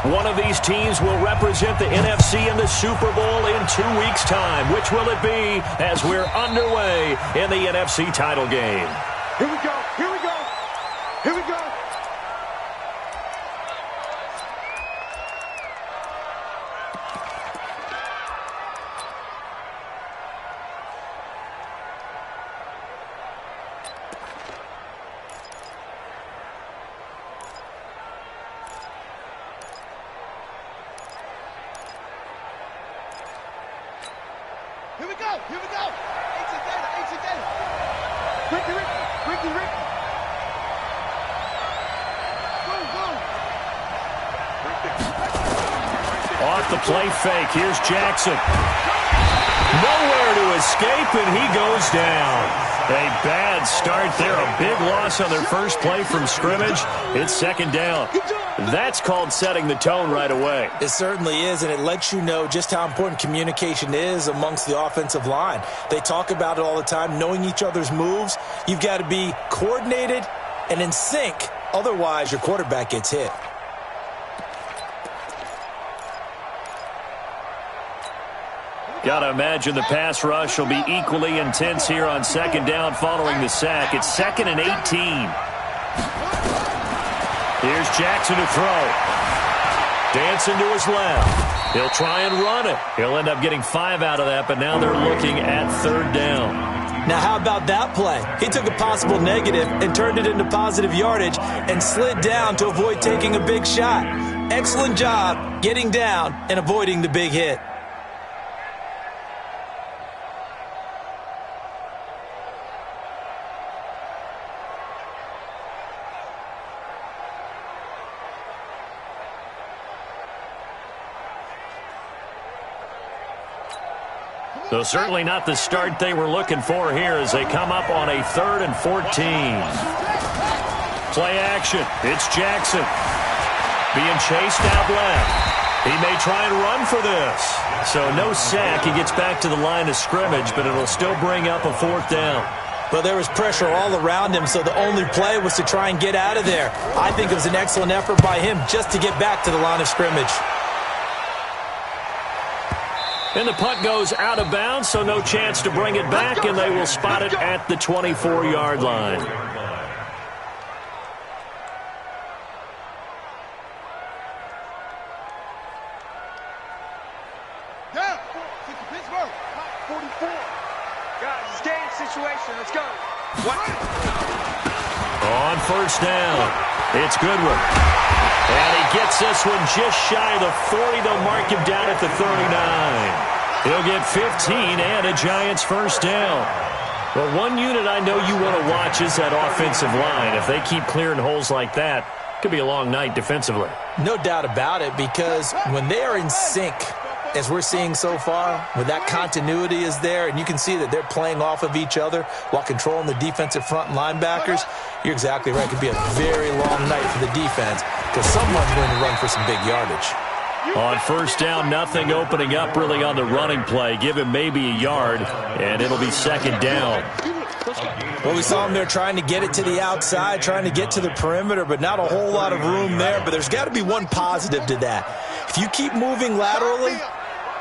One of these teams will represent the NFC in the Super Bowl in 2 weeks' time. Which will it be as we're underway in the NFC title game? Here we go. Here we go. Here we go. Here we go. Here we go. Ricky. Go. Off the play fake. Here's Jackson. Nowhere to escape, and he goes down. A bad start there. A big loss on their first play from scrimmage. It's second down. That's called setting the tone right away. It certainly is, and it lets you know just how important communication is amongst the offensive line. They talk about it all the time, knowing each other's moves. You've got to be coordinated and in sync. Otherwise, your quarterback gets hit. Gotta imagine the pass rush will be equally intense here on second down following the sack. It's 2nd and 18. Here's Jackson to throw. Dancing to his left. He'll try and run it. He'll end up getting 5 out of that, but now they're looking at third down. Now, how about that play? He took a possible negative and turned it into positive yardage and slid down to avoid taking a big shot. Excellent job getting down and avoiding the big hit. So certainly not the start they were looking for here as they come up on a 3rd and 14. Play action. It's Jackson. Being chased out left. He may try and run for this. So no sack. He gets back to the line of scrimmage, but it'll still bring up a 4th down. But there was pressure all around him, so the only play was to try and get out of there. I think it was an excellent effort by him just to get back to the line of scrimmage. And the punt goes out of bounds, so no chance to bring it back, and they will spot it at the 24-yard line. Down. Pittsburgh. 44. Guys, it's game situation. Let's go. On first down, it's Goodwin. And he gets this one just shy of the 40. They'll mark him down at the 39. He'll get 15 and a Giants first down. Well, one unit I know you want to watch is that offensive line. If they keep clearing holes like that, it could be a long night defensively. No doubt about it, because when they are in sync, as we're seeing so far, when that continuity is there, and you can see that they're playing off of each other while controlling the defensive front linebackers, you're exactly right. It could be a very long night for the defense because someone's going to run for some big yardage. On first down, nothing opening up really on the running play. Give him maybe a yard, and it'll be second down. Well, we saw him there trying to get it to the outside, trying to get to the perimeter, but not a whole lot of room there. But there's got to be one positive to that. If you keep moving laterally,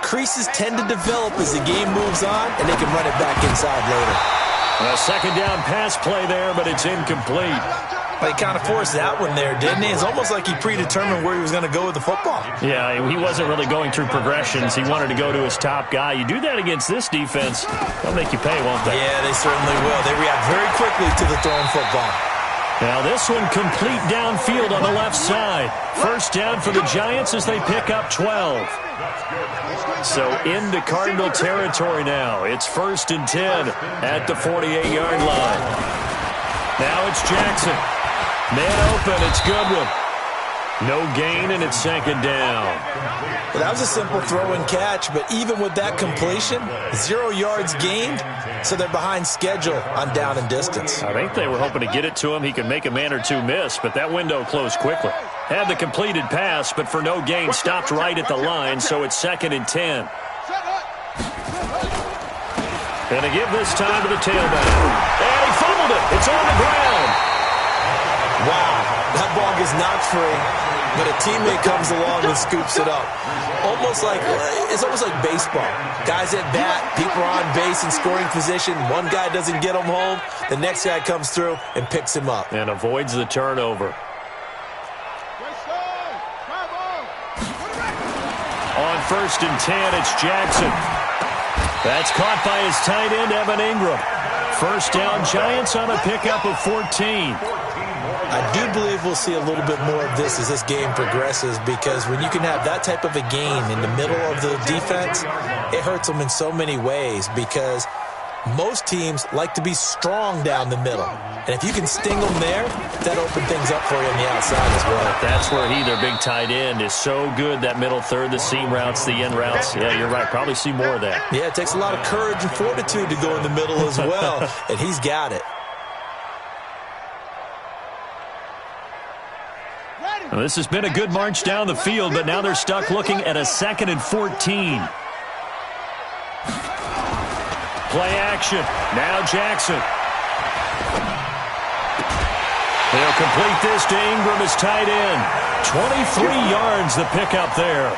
creases tend to develop as the game moves on, and they can run it back inside later. A second down pass play there, but it's incomplete. Well, he kind of forced that one there, didn't he? It's almost like he predetermined where he was going to go with the football. Yeah, he wasn't really going through progressions. He wanted to go to his top guy. You do that against this defense, they'll make you pay, won't they? Yeah, they certainly will. They react very quickly to the thrown football. Now this one complete downfield on the left side. First down for the Giants as they pick up 12. So into Cardinal territory now. It's 1st and 10 at the 48-yard line. Now it's Jackson. Man open, it's Goodwin. No gain, and it's second down. Well, that was a simple throw and catch, but even with that completion, 0 yards gained, so they're behind schedule on down and distance. I think they were hoping to get it to him. He could make a man or two miss, but that window closed quickly. Had the completed pass, but for no gain, stopped right at the line, so it's 2nd and 10. And they give this time to the tailback. And he fumbled it. It's on the ground. Wow, that ball gets knocked free. but a teammate comes along and scoops it up. It's almost like baseball. Guys at bat, people are on base in scoring position. One guy doesn't get him home. The next guy comes through and picks him up. And avoids the turnover. On 1st and 10, it's Jackson. That's caught by his tight end, Evan Ingram. First down, Giants on a pickup of 14. I do believe we'll see a little bit more of this as this game progresses, because when you can have that type of a gain in the middle of the defense, it hurts them in so many ways, because most teams like to be strong down the middle. And if you can sting them there, that opens things up for you on the outside as well. That's where their big tight end, is so good, that middle third, the seam routes, the end routes. Yeah, you're right. Probably see more of that. Yeah, it takes a lot of courage and fortitude to go in the middle as well, and he's got it. Well, this has been a good march down the field, but now they're stuck looking at a 2nd and 14. Play action. Now Jackson. They'll complete this to Ingram as tight end. 23 yards the pickup there.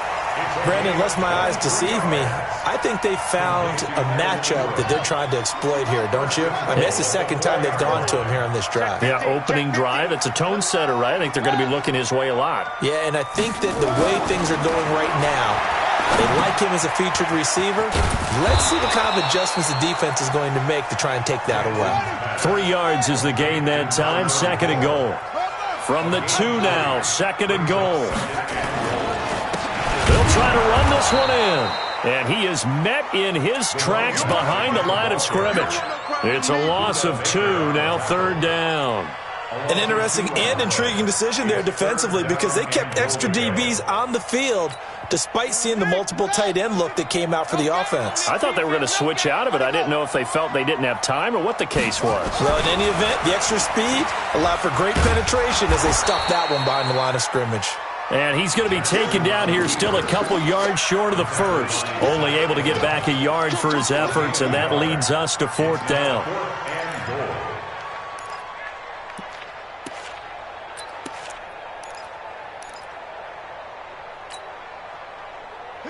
Brandon, unless my eyes deceive me, I think they found a matchup that they're trying to exploit here, don't you? I mean, it's the second time they've gone to him here on this drive. Yeah, opening drive. It's a tone setter, right? I think they're going to be looking his way a lot. Yeah, and I think that the way things are going right now, they like him as a featured receiver. Let's see what kind of adjustments the defense is going to make to try and take that away. 3 yards is the gain that time. 2nd and goal. From the 2 now, 2nd and goal. They'll try to run this one in. And he is met in his tracks behind the line of scrimmage. It's a loss of 2, now 3rd down. An interesting and intriguing decision there defensively, because they kept extra DBs on the field despite seeing the multiple tight end look that came out for the offense. I thought they were going to switch out of it. I didn't know if they felt they didn't have time or what the case was. Well, in any event, the extra speed allowed for great penetration as they stuffed that one behind the line of scrimmage. And he's going to be taken down here, still a couple yards short of the first. Only able to get back a yard for his efforts, and that leads us to 4th down.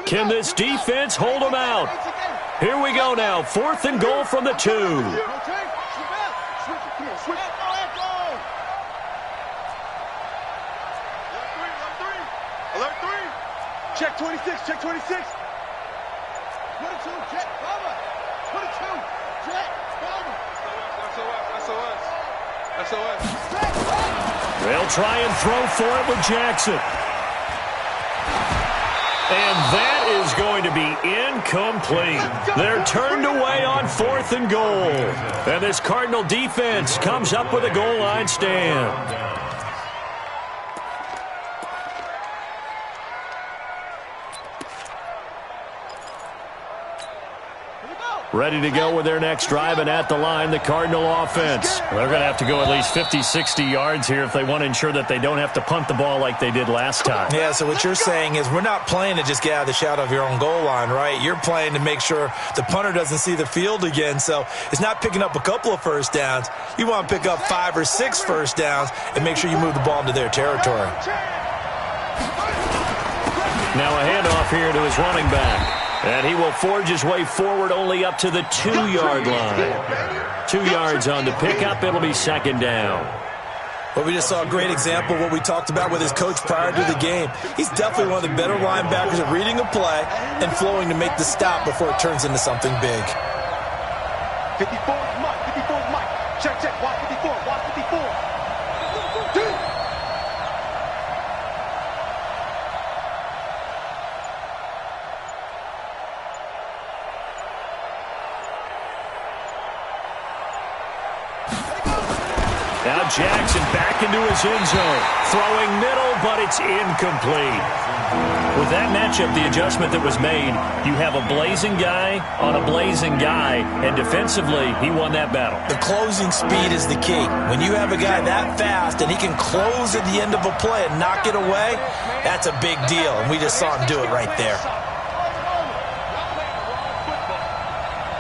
Can this defense hold them out? Here we go now, 4th and goal from the 2. Check 26, check 26. 22, check, cover. 22, check, cover. SOS. They'll try and throw for it with Jackson. And that is going to be incomplete. They're turned away on 4th and goal. And this Cardinal defense comes up with a goal line stand. Ready to go with their next drive, and at the line, the Cardinal offense. They're going to have to go at least 50, 60 yards here if they want to ensure that they don't have to punt the ball like they did last time. Yeah, so what you're saying is we're not playing to just get out of the shadow of your own goal line, right? You're playing to make sure the punter doesn't see the field again. So it's not picking up a couple of first downs. You want to pick up 5 or 6 first downs and make sure you move the ball into their territory. Now a handoff here to his running back. And he will forge his way forward only up to the 2-yard line. 2 yards on the pickup. It'll be 2nd down. Well, we just saw a great example of what we talked about with his coach prior to the game. He's definitely one of the better linebackers at reading a play and flowing to make the stop before it turns into something big. 54 is Mike. 54 is Mike. Check, check. Watch 54. Watch 54. Now Jackson back into his end zone. Throwing middle, but it's incomplete. With that matchup, the adjustment that was made, you have a blazing guy on a blazing guy, and defensively, he won that battle. The closing speed is the key. When you have a guy that fast and he can close at the end of a play and knock it away, that's a big deal, and we just saw him do it right there.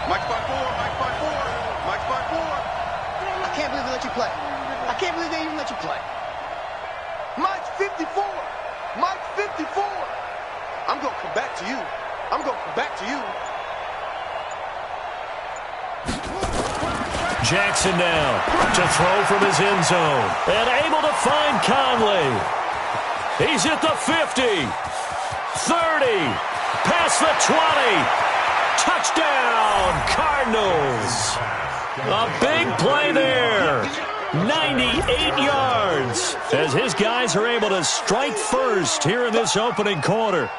Mike's by 4. Mike's by 4. Mike's by 4. I can't believe they let you play. I can't believe they even let you play. Mike's 54. I'm going to come back to you. I'm going to come back to you. Jackson now to throw from his end zone. And able to find Conley. He's at the 50. 30. Past the 20. Touchdown, Cardinals. A big play there. 98 yards as his guys are able to strike first here in this opening quarter.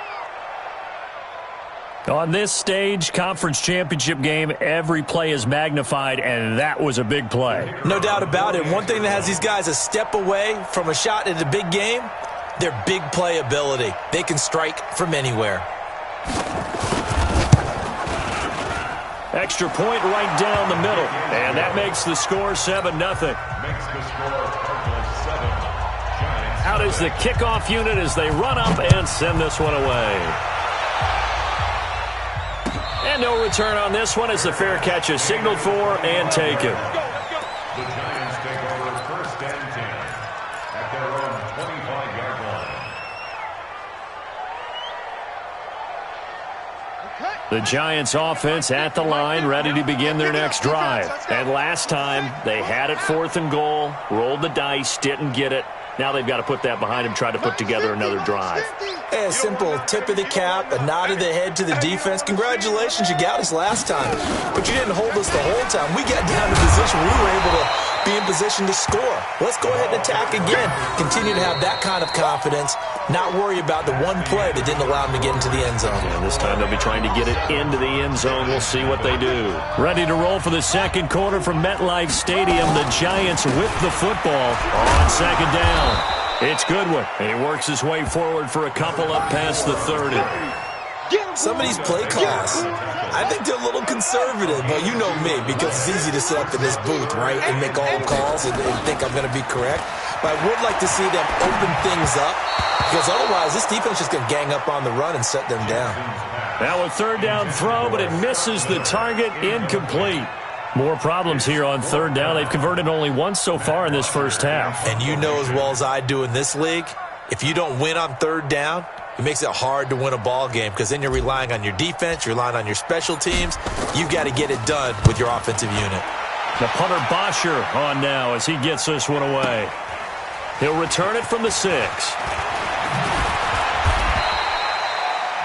On this stage, conference championship game, every play is magnified, and that was a big play. No doubt about it. One thing that has these guys a step away from a shot at a big game, their big play ability. They can strike from anywhere. Extra point right down the middle, and that makes the score 7-0. Out is the kickoff unit as they run up and send this one away. And no return on this one as the fair catch is signaled for and taken. The Giants take over first and 10 at their own 25-yard line. The Giants offense at the line, ready to begin their next drive. And last time, they had it 4th and goal, rolled the dice, didn't get it. Now they've got to put that behind them, try to put together another drive. Hey, a simple tip of the cap, a nod of the head to the defense. Congratulations, you got us last time. But you didn't hold us the whole time. We got down to position where we were able to be in position to score. Let's go ahead and attack again. Continue to have that kind of confidence, not worry about the one play that didn't allow them to get into the end zone. And this time they'll be trying to get it into the end zone. We'll see what they do. Ready to roll for the second quarter from MetLife Stadium. The Giants with the football on second down. It's Goodwin, and he works his way forward for a couple up past the 30. Some of these play calls, I think they're a little conservative, but you know me, because it's easy to sit up in this booth, right, and make all the calls and think I'm going to be correct. But I would like to see them open things up, because otherwise this defense is going to gang up on the run and shut them down. Now a third down throw, but it misses the target, incomplete. More problems here on third down. They've converted only once so far in this first half. And you know as well as I do in this league, if you don't win on third down, it makes it hard to win a ball game because then you're relying on your defense, you're relying on your special teams. You've got to get it done with your offensive unit. The punter Bosher on now as he gets this one away. He'll return it from the 6.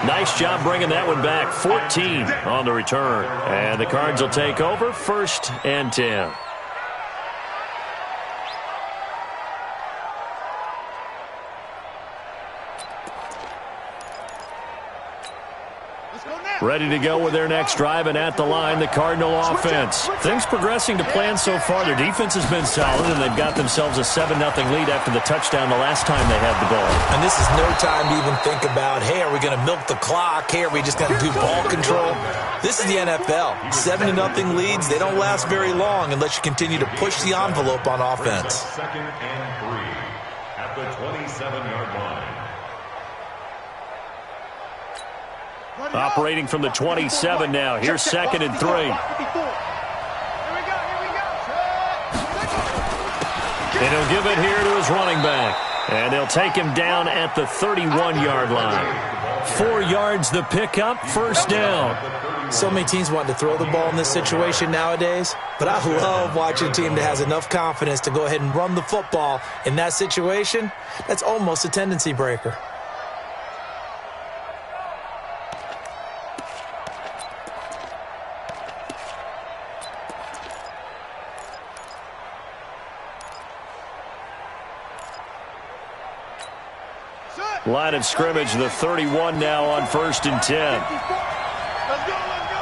Nice job bringing that one back. 14 on the return. And the Cards will take over first and 10. Ready to go with their next drive, and at the line, the Cardinal offense. Things progressing to plan so far. Their defense has been solid, and they've got themselves a 7-0 lead after the touchdown the last time they had the ball. And this is no time to even think about, hey, are we going to milk the clock? Hey, are we just going to do ball control? This is the NFL. 7-0 leads, they don't last very long unless you continue to push the envelope on offense. Second and 3 at the 27-yard line. Operating from the 27 now. Here's second and 3. And he'll give it here to his running back. And they'll take him down at the 31-yard line. 4 yards the pickup, first down. So many teams want to throw the ball in this situation nowadays, but I love watching a team that has enough confidence to go ahead and run the football in that situation. That's almost a tendency breaker. Line of scrimmage, the 31 now on first and 10. Let's go, let's go.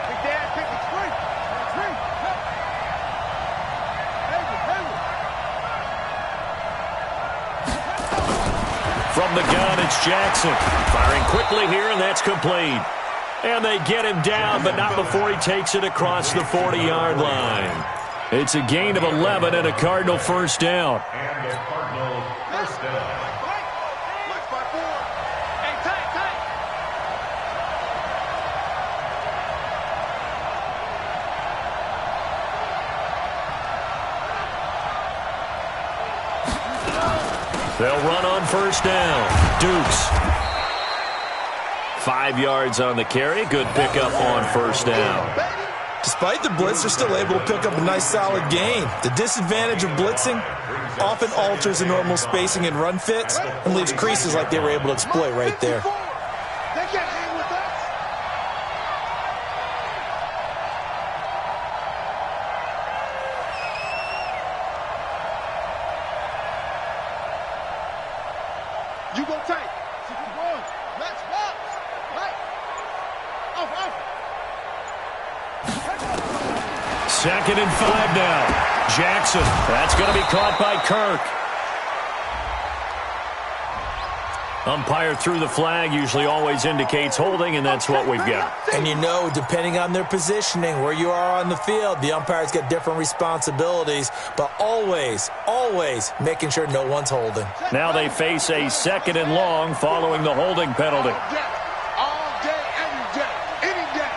Big Dad, pick the tree. From the gun, it's Jackson. Firing quickly here, and that's complete. And they get him down, but not before he takes it across the 40-yard line. It's a gain of 11 and a Cardinal first down. And the Cardinal first down. They'll run on first down. Dukes. 5 yards on the carry. Good pickup on first down. Despite the blitz, they're still able to pick up a nice, solid gain. The disadvantage of blitzing often alters the normal spacing and run fits and leaves creases like they were able to exploit right there. They can't hang with us. You go tight. 61. Let's box. Right. Off. 2nd and 5 now. Jackson. That's going to be caught by Kirk. Umpire threw the flag, usually always indicates holding, and that's what we've got. And you know, depending on their positioning, where you are on the field, the umpires get different responsibilities, but always making sure no one's holding. Now they face a 2nd and long following the holding penalty. All day, every day, any day.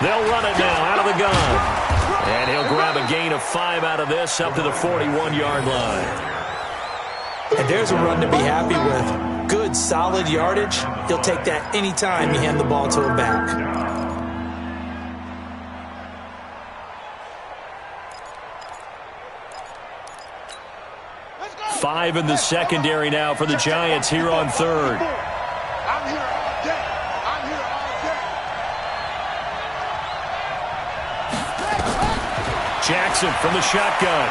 They'll run it now out of the gun. And he'll grab a gain of 5 out of this up to the 41-yard line. And there's a run to be happy with. Good, solid yardage. He'll take that anytime you hand the ball to him back. Five in the secondary now for the Giants here on 3rd. I'm here all day. I'm here all day. Jackson from the shotgun.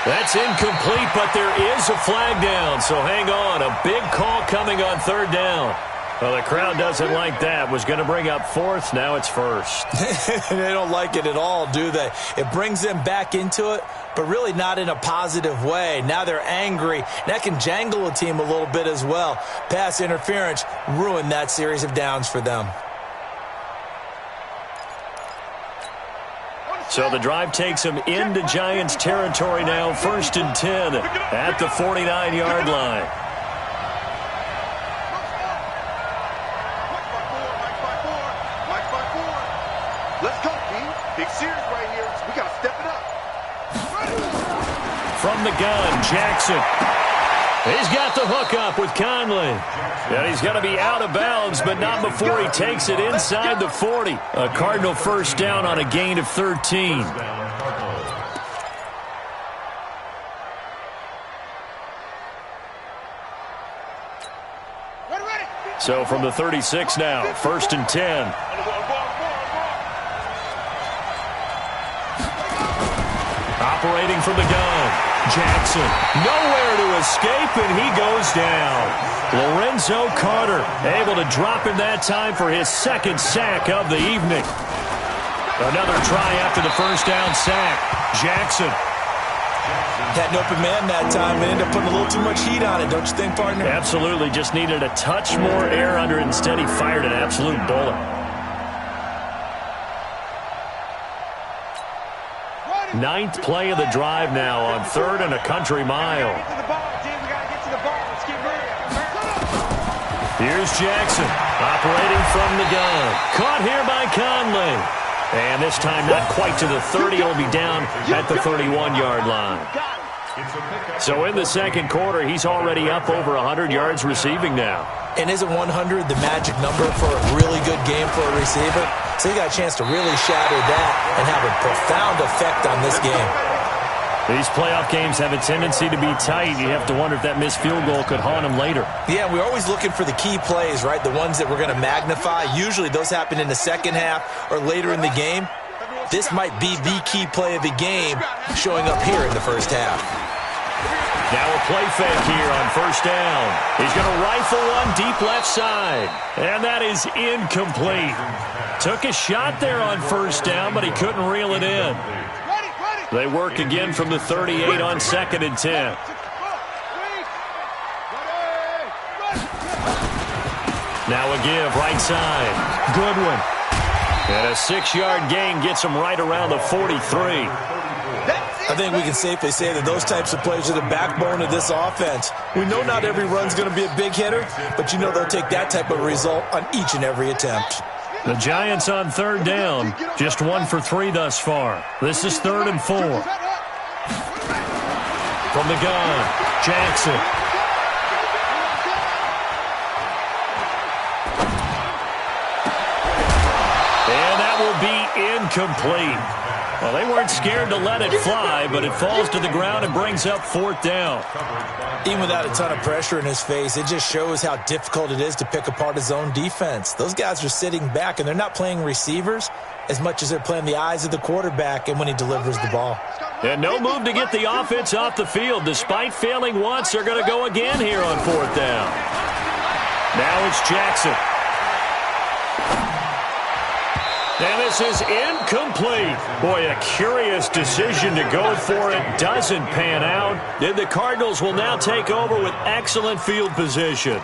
That's incomplete, but there is a flag down, so hang on. A big call coming on 3rd down. Well, the crowd doesn't like that. Was going to bring up 4th. Now it's 1st. They don't like it at all, do they? It brings them back into it, but really not in a positive way. Now they're angry. That can jangle a team a little bit as well. Pass interference ruined that series of downs for them. So the drive takes them into Giants territory now. 1st and 10 at the 49-yard line. Let's go, team. Big series right here. We got to step it up. From the gun, Jackson. He's got the hook up with Conley. And he's going to be out of bounds, but not before he takes it inside the 40. A Cardinal 1st down on a gain of 13. So from the 36 now, 1st and 10. Operating from the gun, Jackson. Nowhere to escape, and he goes down. Lorenzo Carter able to drop in that time for his 2nd sack of the evening. Another try after the 1st down sack. Jackson. Had an open man that time and ended up putting a little too much heat on it, don't you think, partner? Absolutely. Just needed a touch more air under it. Instead, he fired an absolute bullet. 9th play of the drive now on 3rd and a country mile. Here's Jackson operating from the gun. Caught here by Conley. And this time not quite to the 30. It'll be down at the 31-yard line. So in the 2nd quarter, he's already up over 100 yards receiving now. And isn't 100 the magic number for a really good game for a receiver? So he got a chance to really shatter that and have a profound effect on this game. These playoff games have a tendency to be tight. You have to wonder if that missed field goal could haunt him later. Yeah, we're always looking for the key plays, right? The ones that we're going to magnify. Usually those happen in the 2nd half or later in the game. This might be the key play of the game showing up here in the 1st half. Now a play fake here on 1st down. He's going to rifle one deep left side. And that is incomplete. Took a shot there on 1st down, but he couldn't reel it in. They work again from the 38 on 2nd and 10. Now a give right side. Goodwin. And a 6-yard gain gets him right around the 43. I think we can safely say that those types of plays are the backbone of this offense. We know not every run's going to be a big hitter, but you know they'll take that type of result on each and every attempt. The Giants on 3rd down, just 1 for 3 thus far. This is 3rd and 4. From the gun, Jackson. And that will be incomplete. Well, they weren't scared to let it fly, but it falls to the ground and brings up 4th down. Even without a ton of pressure in his face, it just shows how difficult it is to pick apart his own defense. Those guys are sitting back, and they're not playing receivers as much as they're playing the eyes of the quarterback and when he delivers the ball. And no move to get the offense off the field. Despite failing once, they're going to go again here on 4th down. Now it's Jackson. And this is incomplete. Boy, a curious decision to go for it. Doesn't pan out. Then the Cardinals will now take over with excellent field position.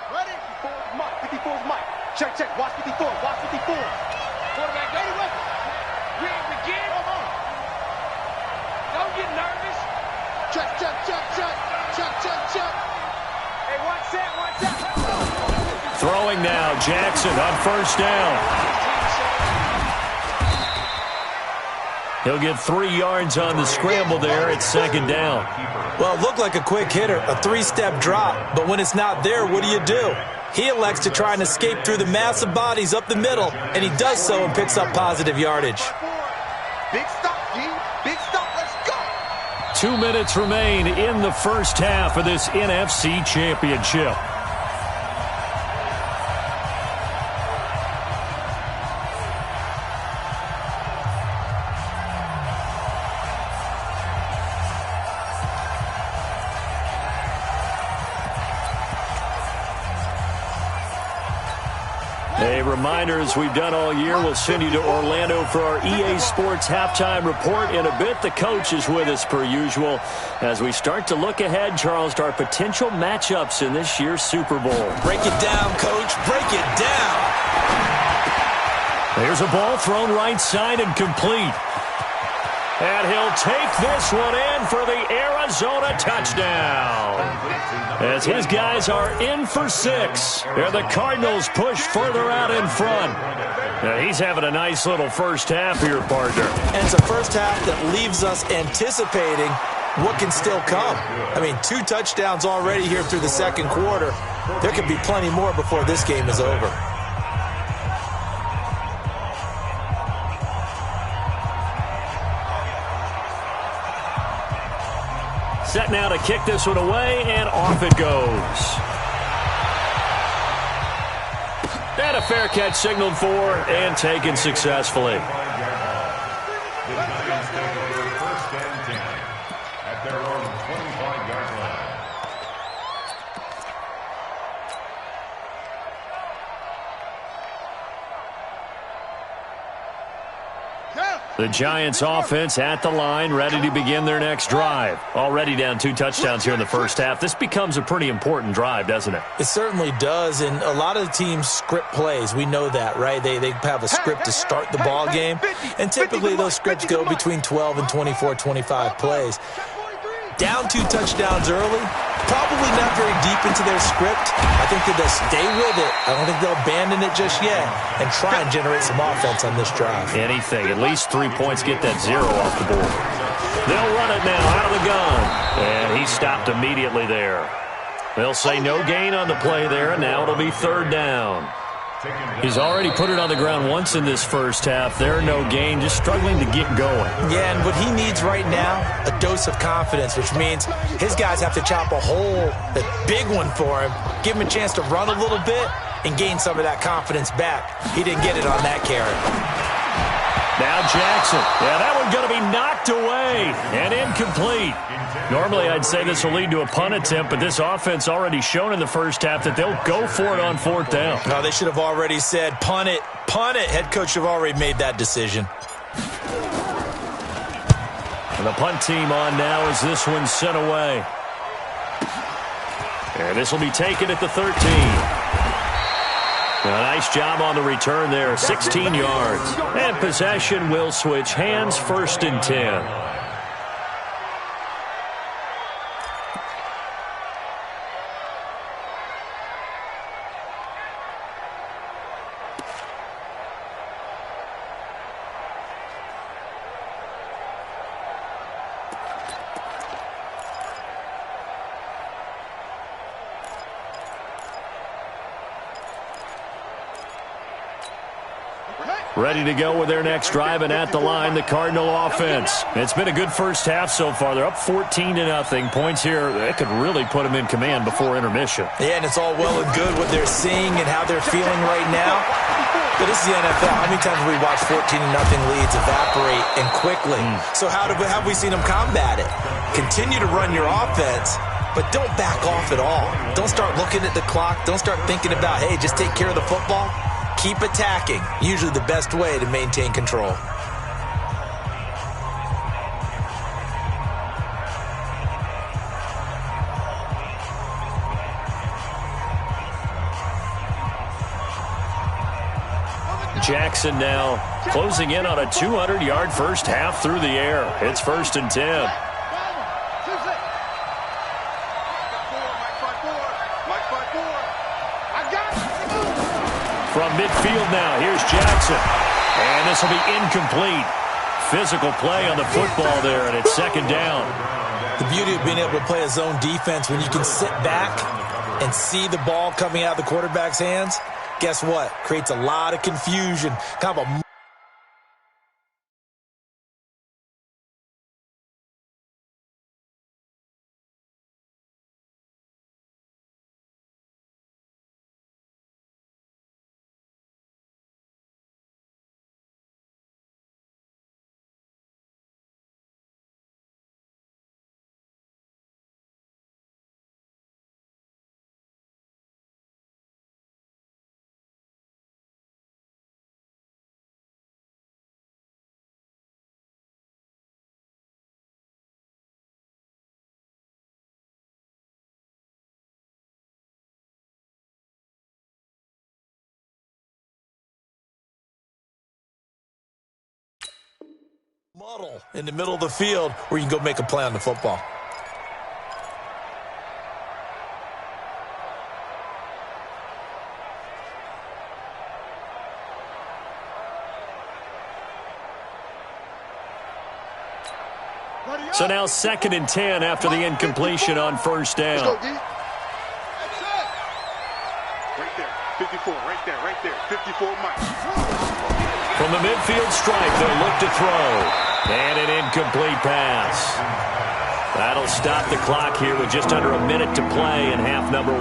Ready? 54's Mike. 54's Mike. Check, check. Watch 54. Watch 54. Quarterback ready? We begin. Don't get nervous. Check, check, check, check. Check, check, check. Hey, watch that, watch that. Throwing now, Jackson on 1st down. He'll get 3 yards on the scramble there at 2nd down. Well, it looked like a quick hitter, a 3-step drop, but when it's not there, what do? He elects to try and escape through the massive bodies up the middle, and he does so and picks up positive yardage. Big stop, G. Big stop, let's go. 2 minutes remain in the first half of this NFC Championship. A reminder, as we've done all year, we'll send you to Orlando for our EA Sports halftime report in a bit. The coach is with us per usual as we start to look ahead, Charles, to our potential matchups in this year's Super Bowl. Break it down, Coach. Break it down. There's a ball thrown right side and complete. And he'll take this one in for the Arizona touchdown. As his guys are in for 6. And the Cardinals push further out in front. Now he's having a nice little first half here, partner. And it's a first half that leaves us anticipating what can still come. I mean, 2 touchdowns already here through the second quarter. There could be plenty more before this game is over. Set now to kick this one away, and off it goes. And a fair catch signaled for and taken successfully. The Giants take over 1st and 10 at their own 25-yard line. The Giants offense at the line, ready to begin their next drive. Already down 2 touchdowns here in the first half. This becomes a pretty important drive, doesn't it? It certainly does, and a lot of the teams script plays. We know that, right? They have a script to start the ball game, and typically those scripts go between 12 and 24, 25 plays. Down 2 touchdowns early, probably not very deep into their script. I think that they'll stay with it. I don't think they'll abandon it just yet and try and generate some offense on this drive. Anything. At least 3 points, get that 0 off the board. They'll run it now out of the gun. And he stopped immediately there. They'll say no gain on the play there, and now it'll be 3rd down. He's already put it on the ground once in this first half. There, no gain, just struggling to get going. Yeah, and what he needs right now, a dose of confidence, which means his guys have to chop a hole, a big one for him, give him a chance to run a little bit and gain some of that confidence back. He didn't get it on that carry. Now Jackson. Yeah, that one's going to be knocked away and incomplete. Normally I'd say this will lead to a punt attempt, but this offense already shown in the first half that they'll go for it on 4th down. No, they should have already said punt it, punt it. Head coach have already made that decision. And the punt team on now as this one's sent away. And this will be taken at the 13. A nice job on the return there, 16 yards. And possession will switch hands, 1st and 10. Ready to go with their next drive, and at the line, the Cardinal offense. It's been a good first half so far. They're up 14-0. Points here, that could really put them in command before intermission. Yeah, and it's all well and good what they're seeing and how they're feeling right now. But this is the NFL. How many times have we watched 14-0 leads evaporate and quickly? So how have we seen them combat it? Continue to run your offense, but don't back off at all. Don't start looking at the clock. Don't start thinking about, hey, just take care of the football. Keep attacking. Usually the best way to maintain control. Jackson now closing in on a 200-yard first half through the air. It's 1st and 10. From midfield now, here's Jackson. And this will be incomplete. Physical play on the football there, and it's 2nd down. The beauty of being able to play a zone defense when you can sit back and see the ball coming out of the quarterback's hands, guess what? Creates a lot of confusion. Kind of a muddle in the middle of the field where you can go make a play on the football. So now 2nd and 10 after the incompletion on 1st down. Let's go, D. Right there, 54, right there, 54 Mike. From the midfield stripe, they'll look to throw. And an incomplete pass. That'll stop the clock here with just under a minute to play in half number 1.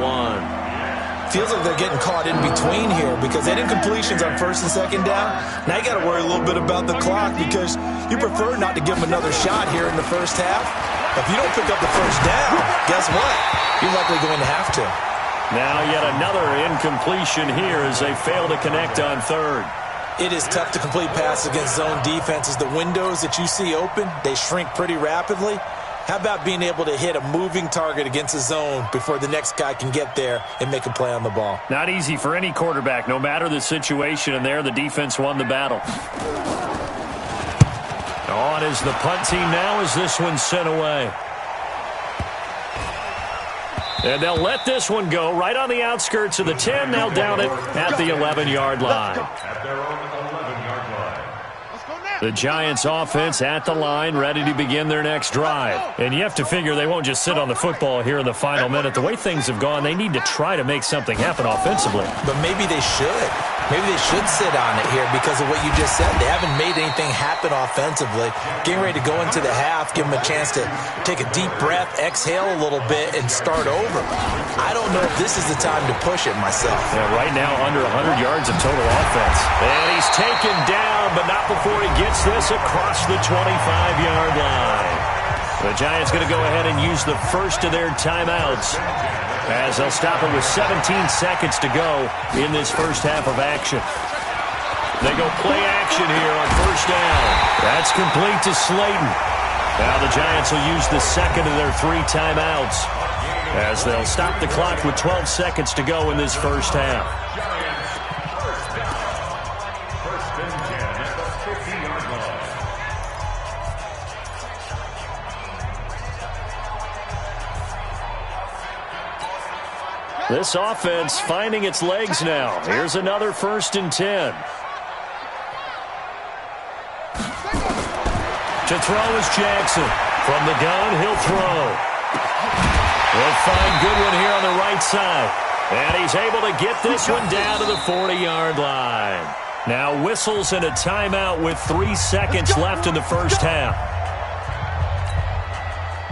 Feels like they're getting caught in between here because that incompletion's on 1st and 2nd down. Now you got to worry a little bit about the clock because you prefer not to give them another shot here in the first half. If you don't pick up the 1st down, guess what? You're likely going to have to. Now yet another incompletion here as they fail to connect on 3rd. It is tough to complete passes against zone defenses. The windows that you see open, they shrink pretty rapidly. How about being able to hit a moving target against a zone before the next guy can get there and make a play on the ball? Not easy for any quarterback, no matter the situation, and there the defense won the battle. On is the punt team now as this one's sent away. And they'll let this one go right on the outskirts of the 10. They'll down it at the 11-yard line. At their own 11-yard line. The Giants offense at the line, ready to begin their next drive. And you have to figure they won't just sit on the football here in the final minute. The way things have gone, they need to try to make something happen offensively. But maybe they should. Maybe they should sit on it here because of what you just said. They haven't made anything happen offensively. Getting ready to go into the half, give them a chance to take a deep breath, exhale a little bit, and start over. I don't know if this is the time to push it myself. Yeah, right now under 100 yards of total offense. And he's taken down, but not before he gets this across the 25-yard line. The Giants going to go ahead and use the first of their timeouts as they'll stop it with 17 seconds to go in this first half of action. They go play action here on 1st down. That's complete to Slayton. Now the Giants will use the second of their 3 timeouts as they'll stop the clock with 12 seconds to go in this first half. This offense finding its legs now. Here's another 1st and 10. To throw is Jackson. From the gun, he'll throw. He'll find Goodwin here on the right side. And he's able to get this one down to the 40-yard line. Now whistles and a timeout with 3 seconds left in the first half.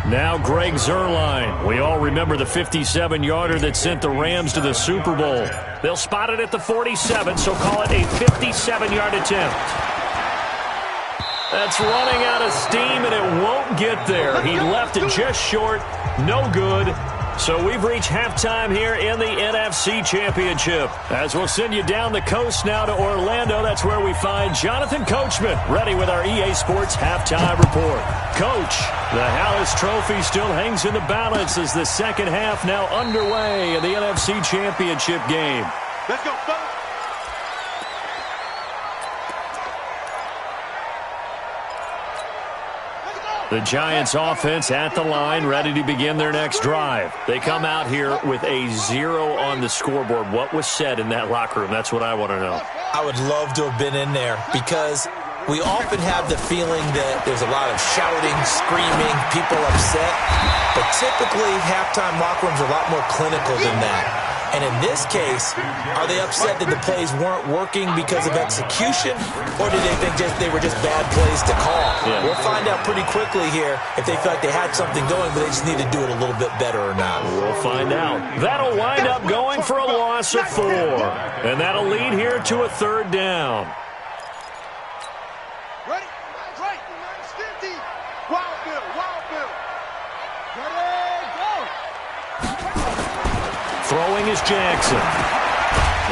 Now Greg Zuerlein. We all remember the 57-yarder that sent the Rams to the Super Bowl. They'll spot it at the 47, so call it a 57-yard attempt. That's running out of steam, and it won't get there. He left it just short. No good. So we've reached halftime here in the NFC Championship. As we'll send you down the coast now to Orlando, that's where we find Jonathan Coachman, ready with our EA Sports Halftime Report. Coach, the Hallis Trophy still hangs in the balance as the second half now underway in the NFC Championship game. Let's go, fellas. The Giants offense at the line, ready to begin their next drive. They come out here with a 0 on the scoreboard. What was said in that locker room? That's what I want to know. I would love to have been in there because we often have the feeling that there's a lot of shouting, screaming, people upset. But typically, halftime locker rooms are a lot more clinical than that. And in this case, are they upset that the plays weren't working because of execution, or did they think they were just bad plays to call? Yeah. We'll find out pretty quickly here if they feel like they had something going, but they just need to do it a little bit better or not. We'll find out. That'll wind up going for a loss of 4. And that'll lead here to a 3rd down. Ready? Right. 50. Wild Bill. Ready, go. Throwing is Jackson.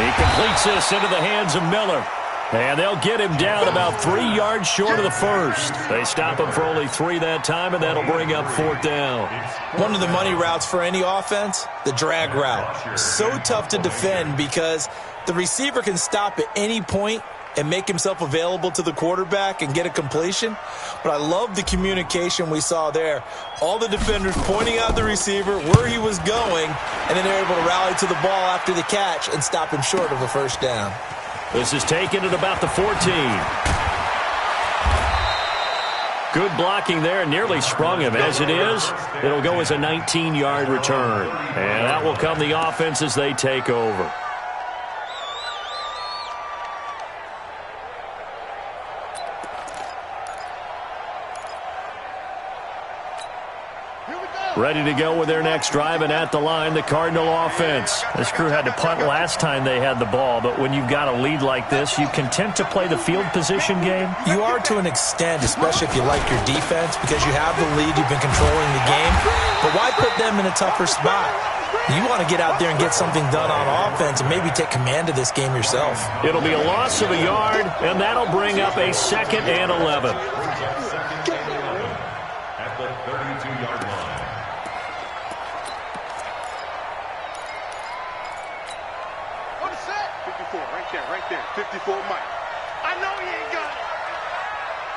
He completes this into the hands of Miller. And they'll get him down about 3 yards short of the first. They stop him for only 3 that time, and that'll bring up 4th down. One of the money routes for any offense, the drag route. So tough to defend because the receiver can stop at any point and make himself available to the quarterback and get a completion. But I love the communication we saw there. All the defenders pointing out the receiver, where he was going, and then they're able to rally to the ball after the catch and stop him short of a 1st down. This is taken at about the 14. Good blocking there, nearly sprung him. As it is, it'll go as a 19-yard return. And that will come the offense as they take over. Ready to go with their next drive, and at the line, the Cardinal offense. This crew had to punt last time they had the ball, but when you've got a lead like this, you content to play the field position game? You are to an extent, especially if you like your defense, because you have the lead, you've been controlling the game. But why put them in a tougher spot? You want to get out there and get something done on offense and maybe take command of this game yourself. It'll be a loss of a yard, and that'll bring up a 2nd and 11. At the 32-yard line. Right there. 54 Mike. I know he ain't got it.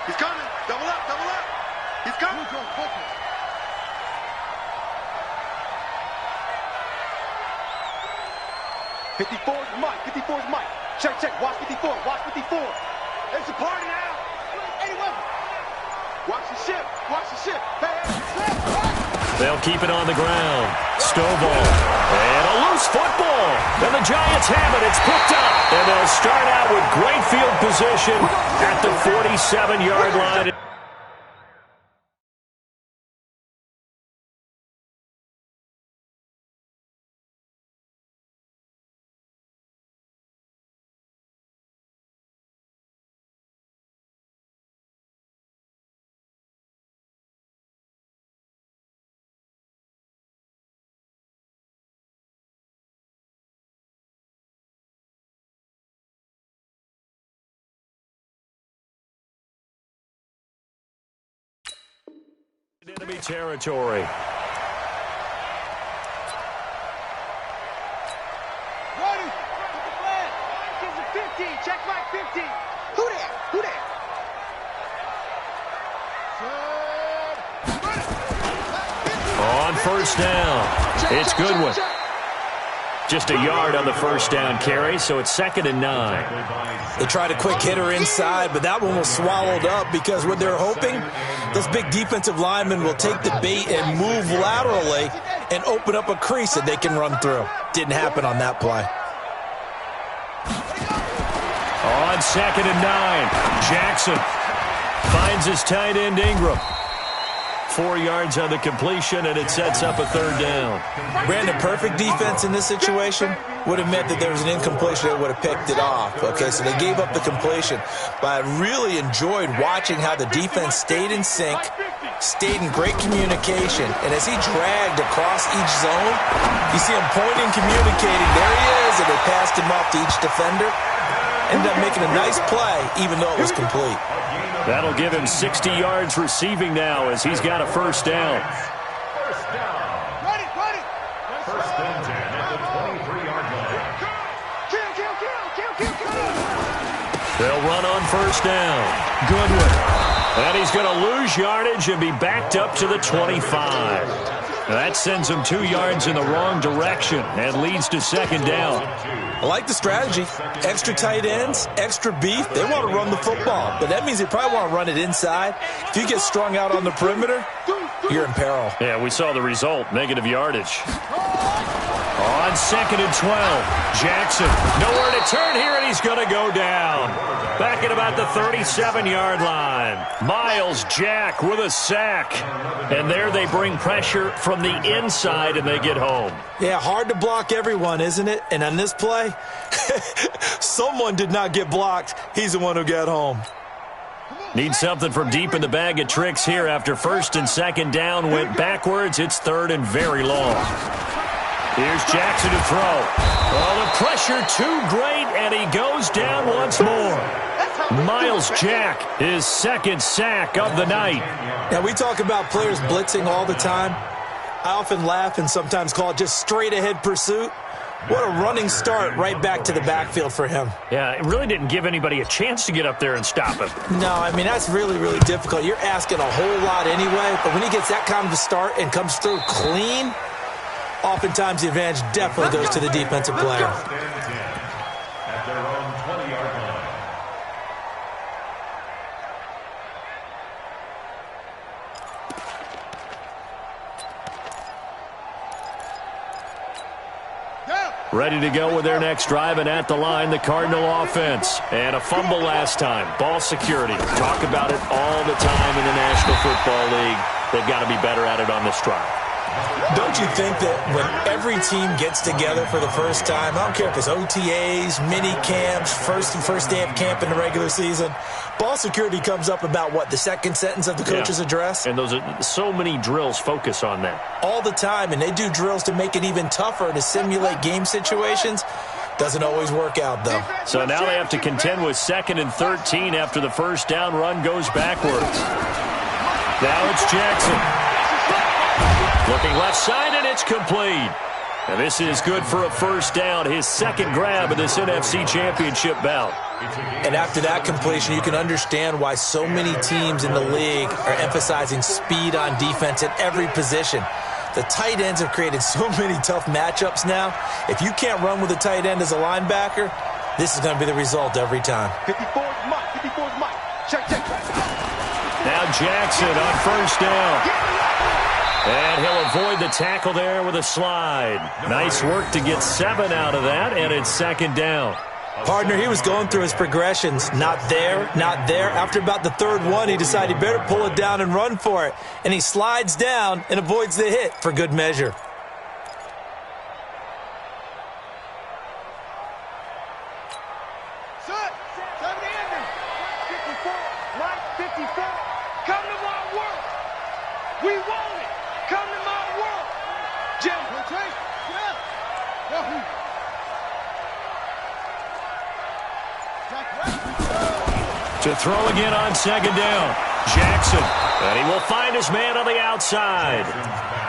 He's coming. Double up. He's coming. 54's Mike. Check. Watch 54. It's a party now. Hey, weapon. Watch the ship. Hey. They'll keep it on the ground. Stovall. And a loose football. And the Giants have it. It's picked up. And they'll start out with great field position at the 47-yard line. Enemy territory. Ready. Put the flag. Gives it 15. Check Mike 15. Who there? On 1st down. It's Goodwin. Just a yard on the 1st down carry, so it's 2nd and 9. They tried a quick hitter inside, but that one was swallowed up because what they're hoping, this big defensive lineman will take the bait and move laterally and open up a crease that they can run through. Didn't happen on that play. On on 2nd and 9. Jackson finds his tight end Ingram. 4 yards on the completion, and it sets up a 3rd down. Brandon, perfect defense in this situation would have meant that there was an incompletion. They would have picked it off. Okay, so they gave up the completion. But I really enjoyed watching how the defense stayed in sync, stayed in great communication, and as he dragged across each zone, you see him pointing, communicating. There he is, and they passed him off to each defender. Ended up making a nice play, even though it was complete. That'll give him 60 yards receiving now as he's got a 1st down. First down. Ready. 1st and 10 at the 23-yard line. Kill. They'll run on 1st down. Goodwin. And he's going to lose yardage and be backed up to the 25. That sends him 2 yards in the wrong direction and leads to 2nd down. I like the strategy. Extra tight ends, extra beef. They want to run the football, but that means they probably want to run it inside. If you get strung out on the perimeter, you're in peril. Yeah, we saw the result, negative yardage. On 2nd and 12, Jackson, nowhere to turn here, and he's going to go down. Back at about the 37-yard line. Miles Jack with a sack. And there they bring pressure from the inside, and they get home. Yeah, hard to block everyone, isn't it? And on this play, someone did not get blocked. He's the one who got home. Need something from deep in the bag of tricks here after 1st and 2nd down went backwards. It's 3rd and very long. Here's Jackson to throw. Oh, the pressure too great, and he goes down once more. Miles Jack, his 2nd sack of the night. Now, we talk about players blitzing all the time. I often laugh and sometimes call it just straight-ahead pursuit. What a running start right back to the backfield for him. Yeah, it really didn't give anybody a chance to get up there and stop him. No, I mean, that's really, really difficult. You're asking a whole lot anyway, but when he gets that kind of a start and comes through clean, oftentimes the advantage definitely goes to the defensive player. At their own 20-yard line. Ready to go with their next drive, and at the line, the Cardinal offense. And a fumble last time. Ball security. Talk about it all the time in the National Football League. They've got to be better at it on this drive. Don't you think that when every team gets together for the first time, I don't care if it's OTAs, mini camps, first day of camp in the regular season, ball security comes up about what, the second sentence of the coach's address? And those are so many drills focus on that. All the time, and they do drills to make it even tougher to simulate game situations. Doesn't always work out, though. So now they have to contend with 2nd and 13 after the 1st down run goes backwards. Now it's Jackson. Looking left side, and it's complete. And this is good for a 1st down, his 2nd grab of this NFC Championship bout. And after that completion, you can understand why so many teams in the league are emphasizing speed on defense at every position. The tight ends have created so many tough matchups now. If you can't run with a tight end as a linebacker, this is going to be the result every time. 54's Mike. 54's Mike. Check. Now Jackson on 1st down. And he'll avoid the tackle there with a slide. Nice work to get 7 out of that, and it's 2nd down. Partner, he was going through his progressions. Not there, not there. After about the 3rd one, he decided he better pull it down and run for it. And he slides down and avoids the hit for good measure. Set. 70 ending. 54. Mike, 54. Come to my world. We want it. Come to my world. Jim. To throw again on 2nd down. Jackson. And he will find his man on the outside.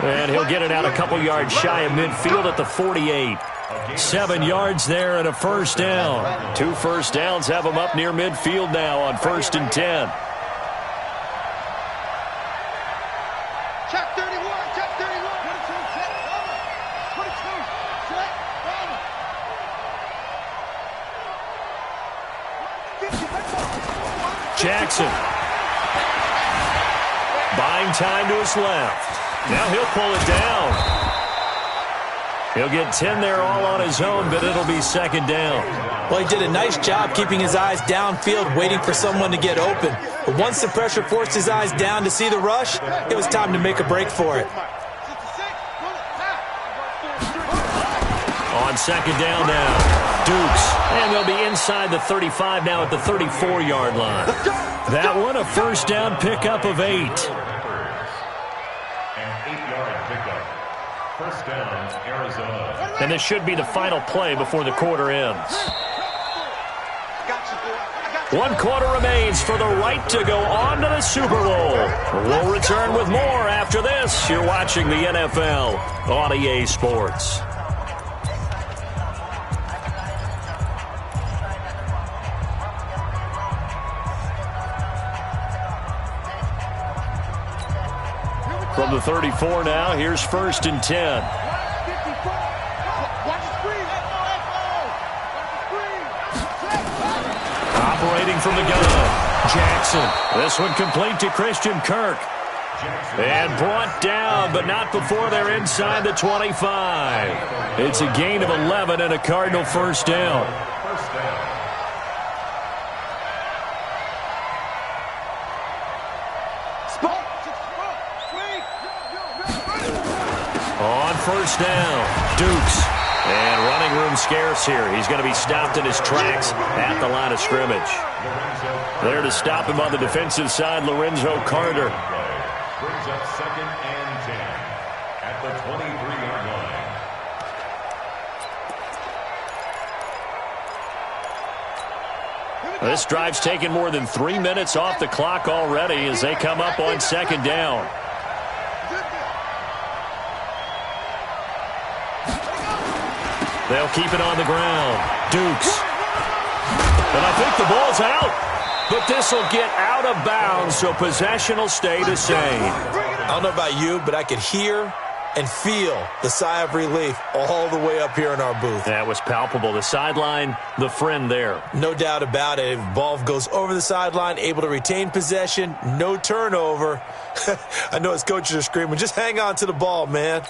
And he'll get it out a couple yards shy of midfield at the 48. 7 yards there and a 1st down. 2 1st downs have him up near midfield now on 1st and 10. Check 31. Check 31. 22. Check. 50. Jackson. Buying time to his left. Now he'll pull it down. He'll get 10 there all on his own, but it'll be second down. Well, he did a nice job keeping his eyes downfield, waiting for someone to get open. But once the pressure forced his eyes down to see the rush, it was time to make a break for it. On second down now, Dukes. And they'll be inside the 35 now at the 34-yard line. That one, a first down pickup of 8. An 8-yard pickup. First down, Arizona. And this should be the final play before the quarter ends. 1 quarter remains for the right to go on to the Super Bowl. We'll return with more after this. You're watching the NFL on EA Sports. From the 34 now, here's first and 10. Operating from the gun, Jackson. This one complete to Christian Kirk. And brought down, but not before they're inside the 25. It's a gain of 11 and a Cardinal first down. On first down, Dukes. And running room scarce here. He's going to be stopped in his tracks at the line of scrimmage. There to stop him on the defensive side, Lorenzo Carter. Brings up second and 10 at the 23-yard line. This drive's taken more than 3 minutes off the clock already as they come up on second down. They'll keep it on the ground. Dukes. And I think the ball's out. But this will get out of bounds, so possession will stay the same. I don't know about you, but I could hear and feel the sigh of relief all the way up here in our booth. That was palpable. The sideline, the friend there. No doubt about it. If the ball goes over the sideline, able to retain possession, no turnover. I know his coaches are screaming, just hang on to the ball, man.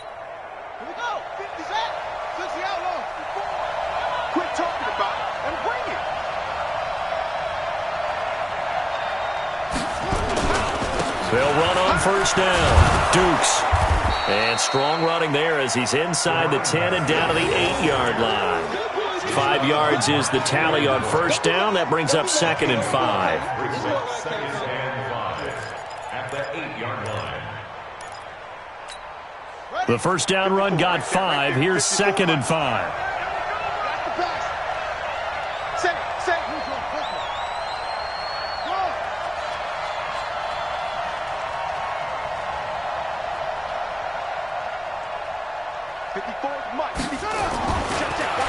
They'll run on first down. Dukes. And strong running there as he's inside the 10 and down to the 8-yard line. 5 yards is the tally on first down. That brings up second and 5. Second and 5 at the 8-yard line. The first down run got 5. Here's second and 5.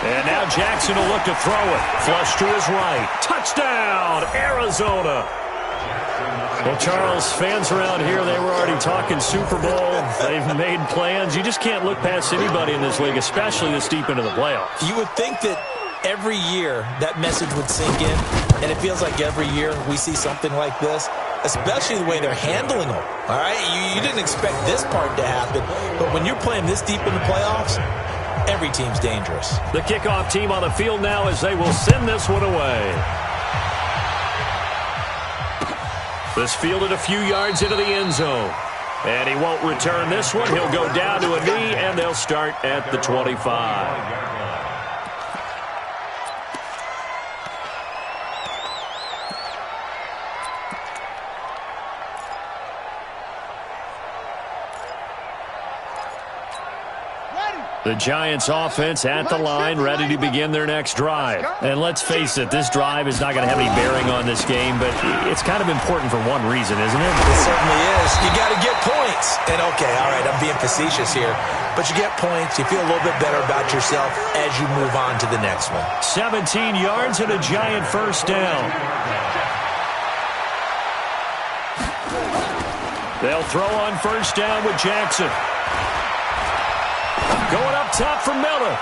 And now Jackson will look to throw it. Flush to his right. Touchdown, Arizona. Well, Charles, fans around here, they were already talking Super Bowl. They've made plans. You just can't look past anybody in this league, especially this deep into the playoffs. You would think that every year that message would sink in, and it feels like every year we see something like this, especially the way they're handling them. All right, you didn't expect this part to happen, but when you're playing this deep in the playoffs, every team's dangerous. The kickoff team on the field now as they will send this one away. This fielded a few yards into the end zone. And he won't return this one. He'll go down to a knee, and they'll start at the 25. The Giants offense at the line, ready to begin their next drive. And let's face it, this drive is not going to have any bearing on this game, but it's kind of important for one reason, isn't it? It certainly is. You got to get points. And okay, all right, I'm being facetious here, but you get points, you feel a little bit better about yourself as you move on to the next one. 17 yards and a Giant first down. They'll throw on first down with Jackson. Going up top for Miller.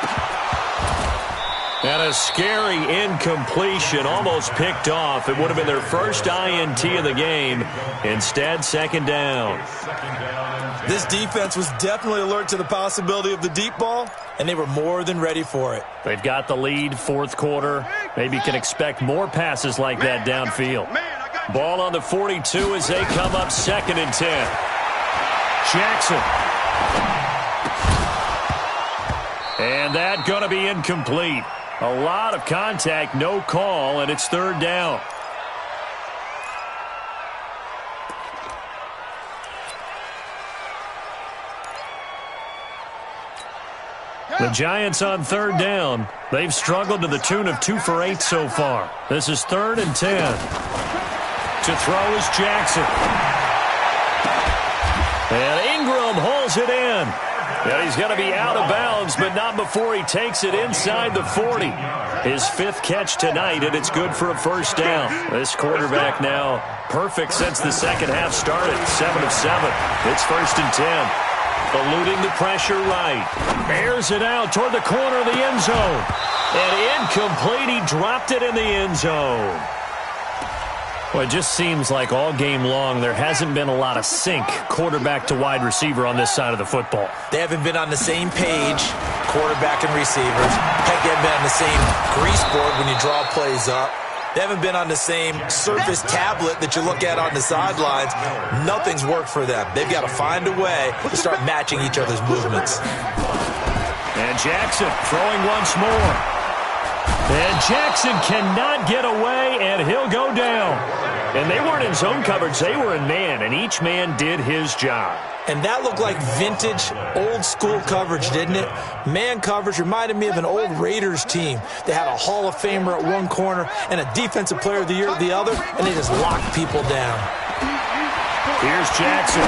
And a scary incompletion, almost picked off. It would have been their first INT of the game. Instead, second down. This defense was definitely alert to the possibility of the deep ball, and they were more than ready for it. They've got the lead, fourth quarter. Maybe can expect more passes like that downfield. Ball on the 42 as they come up 2nd and 10. Jackson. And that going to be incomplete. A lot of contact, no call, and it's 3rd down. The Giants on 3rd down. They've struggled to the tune of 2 for 8 so far. This is 3rd and 10. To throw is Jackson. And Ingram holds it in. And he's going to be out of bounds, but not before he takes it inside the 40. His 5th catch tonight, and it's good for a first down. This quarterback now perfect since the second half started. 7 of 7. It's 1st and 10. Eluding the pressure right. Airs it out toward the corner of the end zone. And incomplete. He dropped it in the end zone. Well, it just seems like all game long there hasn't been a lot of sync quarterback to wide receiver on this side of the football. They haven't been on the same page, quarterback and receivers. Heck, they haven't been on the same grease board when you draw plays up. They haven't been on the same Surface tablet that you look at on the sidelines. Nothing's worked for them. They've got to find a way to start matching each other's movements. And Jackson throwing once more. And Jackson cannot get away, and he'll go down. And they weren't in zone coverage. They were in man, and each man did his job. And that looked like vintage, old-school coverage, didn't it? Man coverage reminded me of an old Raiders team. They had a Hall of Famer at one corner and a Defensive Player of the Year at the other, and they just locked people down. Here's Jackson.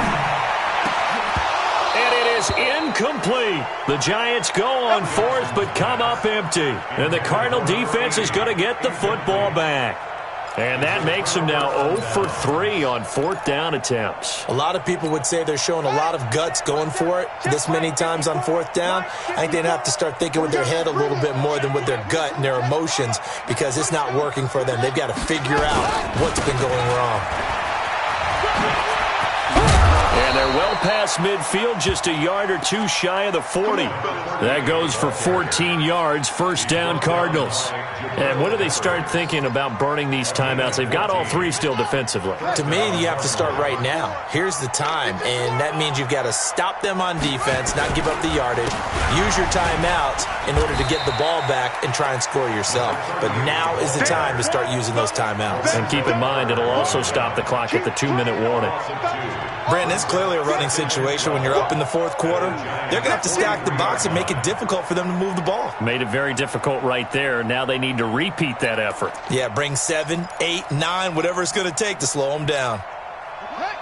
And it is incomplete. The Giants go on 4th but come up empty. And the Cardinal defense is going to get the football back. And that makes them now 0 for 3 on 4th down attempts. A lot of people would say they're showing a lot of guts going for it this many times on 4th down. I think they'd have to start thinking with their head a little bit more than with their gut and their emotions, because it's not working for them. They've got to figure out what's been going wrong. And they're well past midfield, just a yard or two shy of the 40. That goes for 14 yards, first down Cardinals. And what do they start thinking about burning these timeouts? They've got all 3 still defensively. To me, you have to start right now. Here's the time, and that means you've got to stop them on defense, not give up the yardage, use your timeouts in order to get the ball back and try and score yourself. But now is the time to start using those timeouts. And keep in mind, it'll also stop the clock at the 2-minute warning. Brandon, it's clearly a running situation when you're up in the 4th quarter. They're going to have to stack the box and make it difficult for them to move the ball. Made it very difficult right there. Now they need to repeat that effort. Yeah, bring 7, 8, 9, whatever it's going to take to slow them down. Mike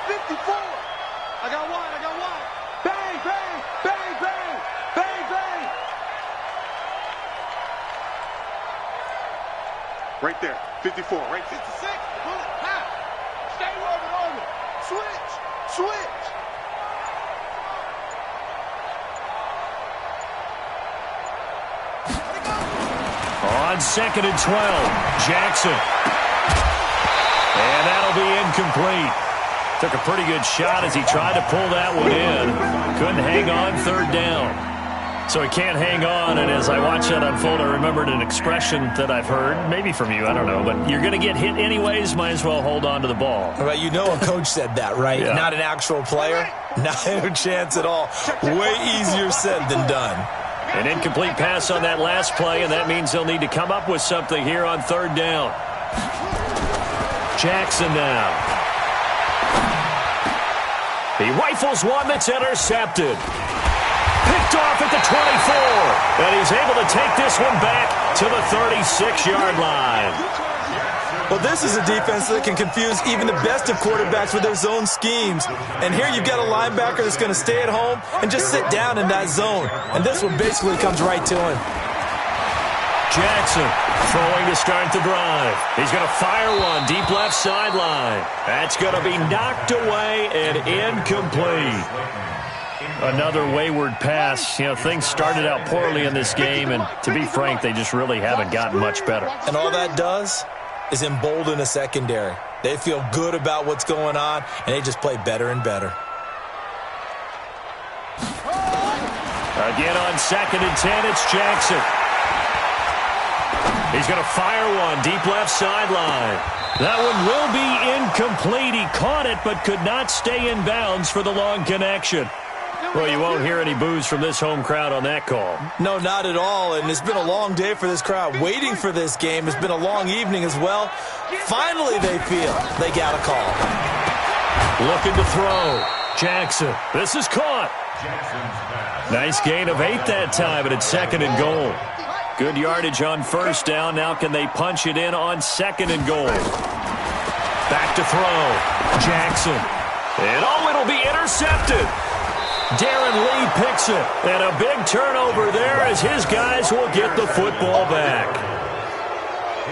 54. I got one. Bang, bang, bang, bang, bang, bang. Right there, 54, right 56. Bullet, now. Stay on it. Switch. On 2nd and 12, Jackson. And that'll be incomplete. Took a pretty good shot as he tried to pull that one in. Couldn't hang on 3rd down. So he can't hang on, and as I watch that unfold, I remembered an expression that I've heard, maybe from you, I don't know, but you're going to get hit anyways, might as well hold on to the ball. Well, you know a coach said that, right? Yeah. Not an actual player. Not a chance at all. Way easier said than done. An incomplete pass on that last play, and that means they'll need to come up with something here on 3rd down. Jackson now. He rifles one that's intercepted. Picked off at the 24. And he's able to take this one back to the 36-yard line. Well, this is a defense that can confuse even the best of quarterbacks with their zone schemes. And here you've got a linebacker that's going to stay at home and just sit down in that zone. And this one basically comes right to him. Jackson throwing to start the drive. He's going to fire one deep left sideline. That's going to be knocked away and incomplete. Another wayward pass. You know, things started out poorly in this game, and to be frank, they just really haven't gotten much better. And all that does is embolden a secondary. They feel good about what's going on, and they just play better and better. Again on 2nd and 10, it's Jackson. He's going to fire one deep left sideline. That one will be incomplete. He caught it but could not stay in bounds for the long connection. Well, you won't hear any boos from this home crowd on that call. No, not at all, and it's been a long day for this crowd. Waiting for this game. It's been a long evening as well. Finally, they feel they got a call. Looking to throw. Jackson. This is caught. Nice gain of 8 that time, and it's 2nd and goal. Good yardage on 1st down. Now can they punch it in on 2nd and goal? Back to throw. Jackson. And it'll be intercepted. Darren Lee picks it. And a big turnover there as his guys will get the football back.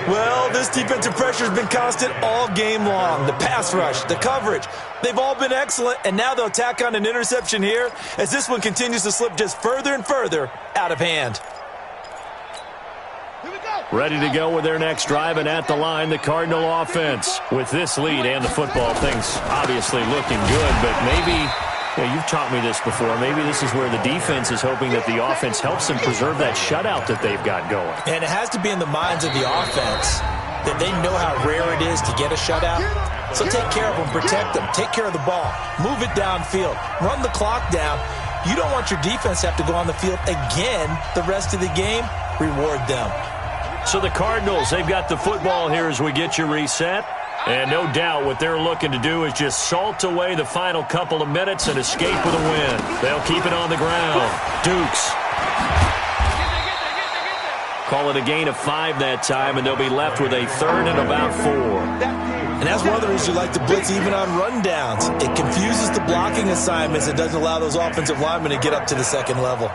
Well, this defensive pressure has been constant all game long. The pass rush, the coverage, they've all been excellent, and now they'll tack on an interception here as this one continues to slip just further and further out of hand. Ready to go with their next drive, and at the line, the Cardinal offense. With this lead and the football, things obviously looking good, but maybe, you've taught me this before, maybe this is where the defense is hoping that the offense helps them preserve that shutout that they've got going. And it has to be in the minds of the offense that they know how rare it is to get a shutout. So take care of them, protect them, take care of the ball, move it downfield, run the clock down. You don't want your defense to have to go on the field again the rest of the game. Reward them. So the Cardinals, they've got the football here as we get you reset. And no doubt what they're looking to do is just salt away the final couple of minutes and escape with a win. They'll keep it on the ground. Dukes. Call it a gain of 5 that time, and they'll be left with a 3rd and about 4. And that's one of the reasons you like to blitz even on rundowns. It confuses the blocking assignments. It doesn't allow those offensive linemen to get up to the 2nd level.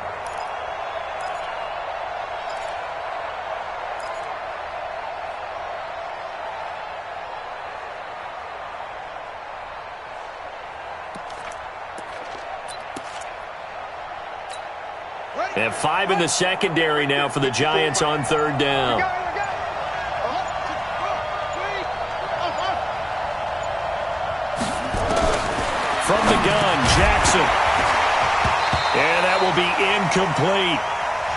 And 5 in the secondary now for the Giants on 3rd down. From the gun, Jackson. And that will be incomplete.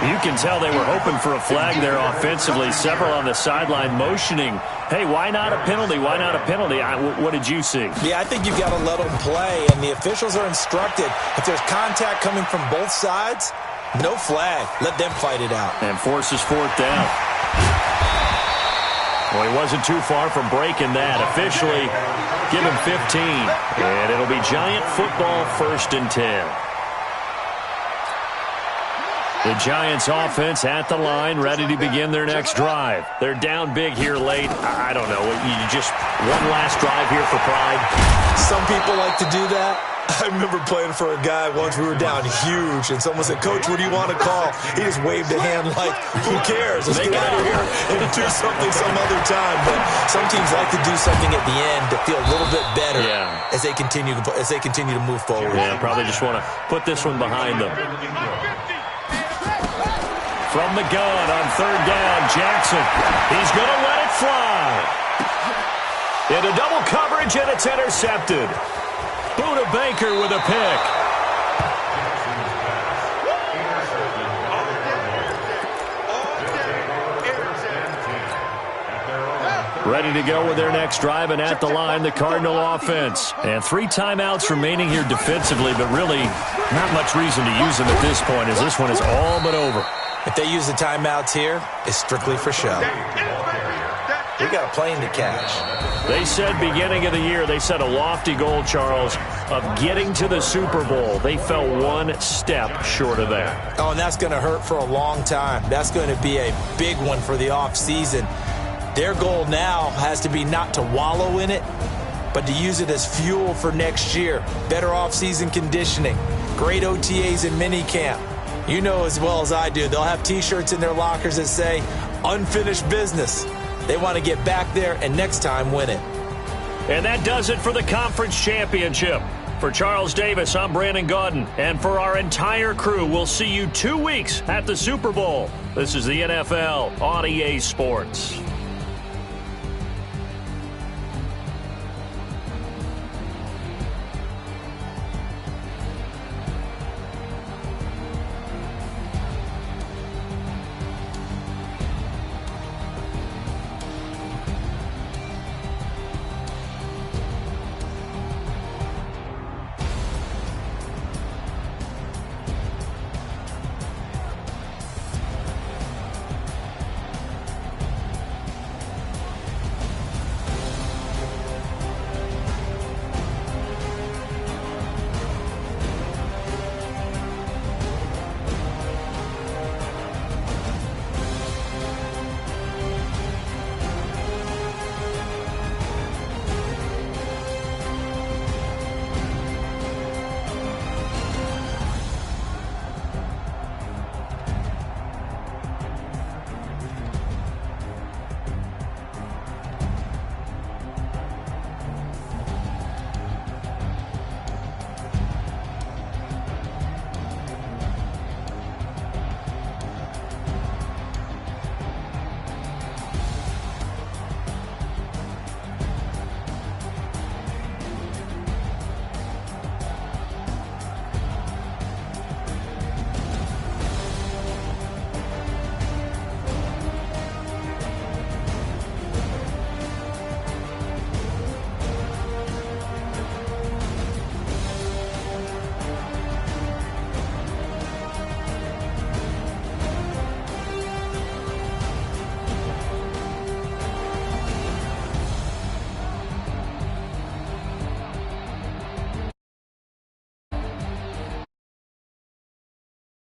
You can tell they were hoping for a flag there offensively. Several on the sideline motioning, hey, why not a penalty? Why not a penalty? What did you see? Yeah, I think you've got to let them play, and the officials are instructed. If there's contact coming from both sides, no flag. Let them fight it out. And forces 4th down. Well, he wasn't too far from breaking that. Officially, give him 15. And it'll be Giant football 1st and 10. The Giants offense at the line, ready to begin their next drive. They're down big here late. I don't know. You just one last drive here for pride. Some people like to do that. I remember playing for a guy once. We were down huge, and someone said, "Coach, what do you want to call?" He just waved a hand like, "Who cares? Let's get out of here and do something some other time." But some teams like to do something at the end to feel a little bit better as they continue to move forward. Yeah, probably just want to put this one behind them. From the gun on 3rd down, Jackson. He's going to let it fly. Into double coverage, and it's intercepted. Buda Baker with a pick. Ready to go with their next drive, and at the line, the Cardinal offense. And 3 timeouts remaining here defensively, but really not much reason to use them at this point, as this one is all but over. If they use the timeouts here, it's strictly for show. We got a plane to catch. They said beginning of the year, they set a lofty goal, Charles, of getting to the Super Bowl. They fell 1 step short of that. Oh, and that's going to hurt for a long time. That's going to be a big one for the offseason. Their goal now has to be not to wallow in it, but to use it as fuel for next year. Better offseason conditioning, great OTAs and minicamp. You know as well as I do, they'll have T-shirts in their lockers that say, unfinished business. They want to get back there and next time win it. And that does it for the conference championship. For Charles Davis, I'm Brandon Gaudin. And for our entire crew, we'll see you 2 weeks at the Super Bowl. This is the NFL on EA Sports.